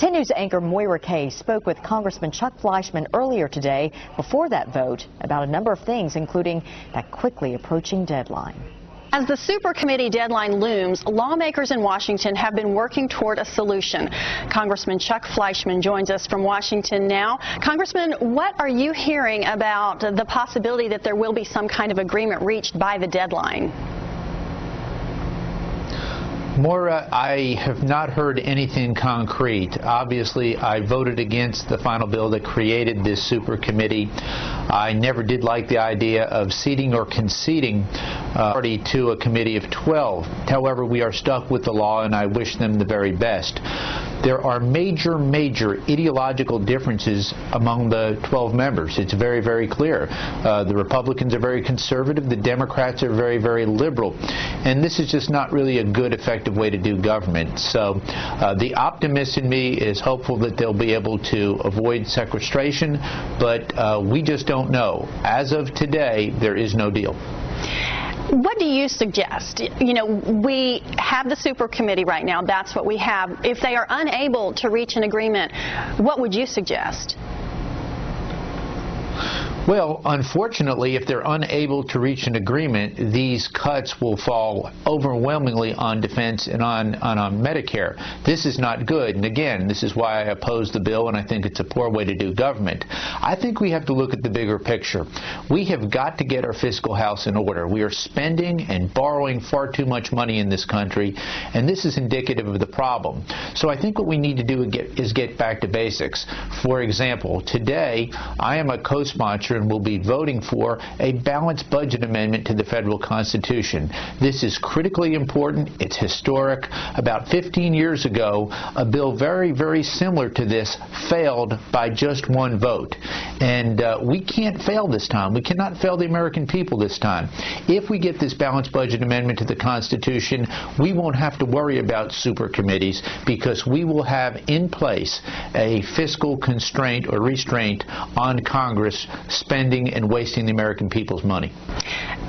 10 News anchor Moira Kay spoke with Congressman Chuck Fleischmann earlier today before that vote about a number of things, including that quickly approaching deadline. As the super committee deadline looms, lawmakers in Washington have been working toward a solution. Congressman Chuck Fleischmann joins us from Washington now. Congressman, what are you hearing about the possibility that there will be some kind of agreement reached by the deadline? Moira, I have not heard anything concrete. Obviously, I voted against the final bill that created this super committee. I never did like the idea of ceding or conceding authority to a committee of 12. However, we are stuck with the law, and I wish them the very best. There are major ideological differences among the 12 members. It's very, very clear. The Republicans are very conservative. The Democrats are very, very liberal. And this is just not really a good, effective way to do government. So the optimist in me is hopeful that they'll be able to avoid sequestration, but we just don't know. As of today, there is no deal. What do you suggest? You know, we have the super committee right now. That's what we have. If they are unable to reach an agreement, what would you suggest? Well, unfortunately, if they're unable to reach an agreement, these cuts will fall overwhelmingly on defense and on Medicare. This is not good. And again, this is why I oppose the bill, and I think it's a poor way to do government. I think we have to look at the bigger picture. We have got to get our fiscal house in order. We are spending and borrowing far too much money in this country, and this is indicative of the problem. So I think what we need to do is get back to basics. For example, today I am a co-sponsor and will be voting for a balanced budget amendment to the federal Constitution. This is critically important. It's historic. About 15 years ago, a bill very, very similar to this failed by just one vote. And we can't fail this time. We cannot fail the American people this time. If we get this balanced budget amendment to the Constitution, we won't have to worry about super committees because we will have in place a fiscal constraint or restraint on Congress spending and wasting the American people's money.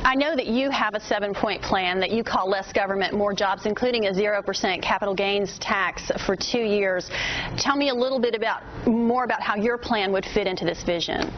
I know that you have a 7-point plan that you call less government, more jobs, including a 0% capital gains tax for 2 years. Tell me a little bit more about how your plan would fit into this vision.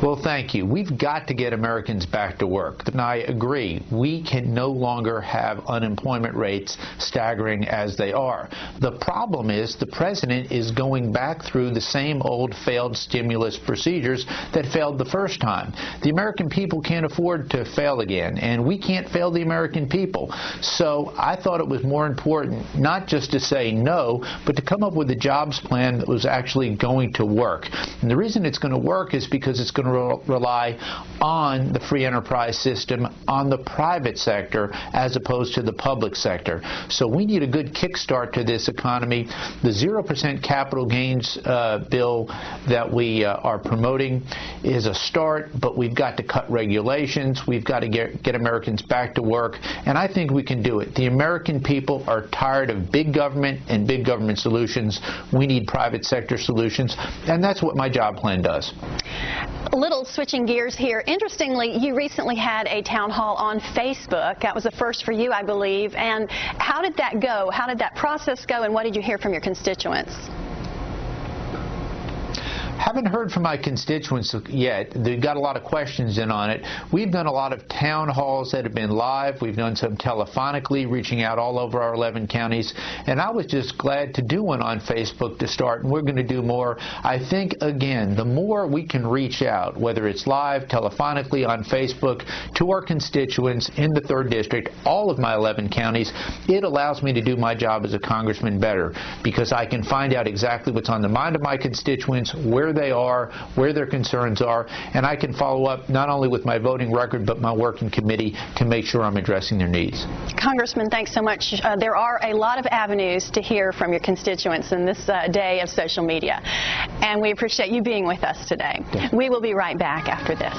Well, thank you. We've got to get Americans back to work. And I agree. We can no longer have unemployment rates staggering as they are. The problem is the president is going back through the same old failed stimulus procedures that failed the first time. The American people can't afford to fail again, and we can't fail the American people. So I thought it was more important not just to say no, but to come up with a jobs plan that was actually going to work. And the reason it's going to work is because it's going to rely on the free enterprise system, on the private sector, as opposed to the public sector. So we need a good kickstart to this economy. The 0% capital gains bill that we are promoting is a start, but we've got to cut regulations. We've got to get Americans back to work, and I think we can do it. The American people are tired of big government and big government solutions. We need private sector solutions, and that's what my job plan does. A little switching gears here. Interestingly, you recently had a town hall on Facebook. That was a first for you, I believe. And how did that go? How did that process go? And what did you hear from your constituents? Haven't heard from my constituents yet. They've got a lot of questions in on it. We've done a lot of town halls that have been live. We've done some telephonically, reaching out all over our 11 counties. And I was just glad to do one on Facebook to start, and we're going to do more. I think, again, the more we can reach out, whether it's live, telephonically, on Facebook, to our constituents in the 3rd District, all of my 11 counties, it allows me to do my job as a congressman better because I can find out exactly what's on the mind of my constituents, where they are, where their concerns are, and I can follow up not only with my voting record but my working committee to make sure I'm addressing their needs. Congressman, thanks so much. There are a lot of avenues to hear from your constituents in this day of social media, and we appreciate you being with us today. We will be right back after this.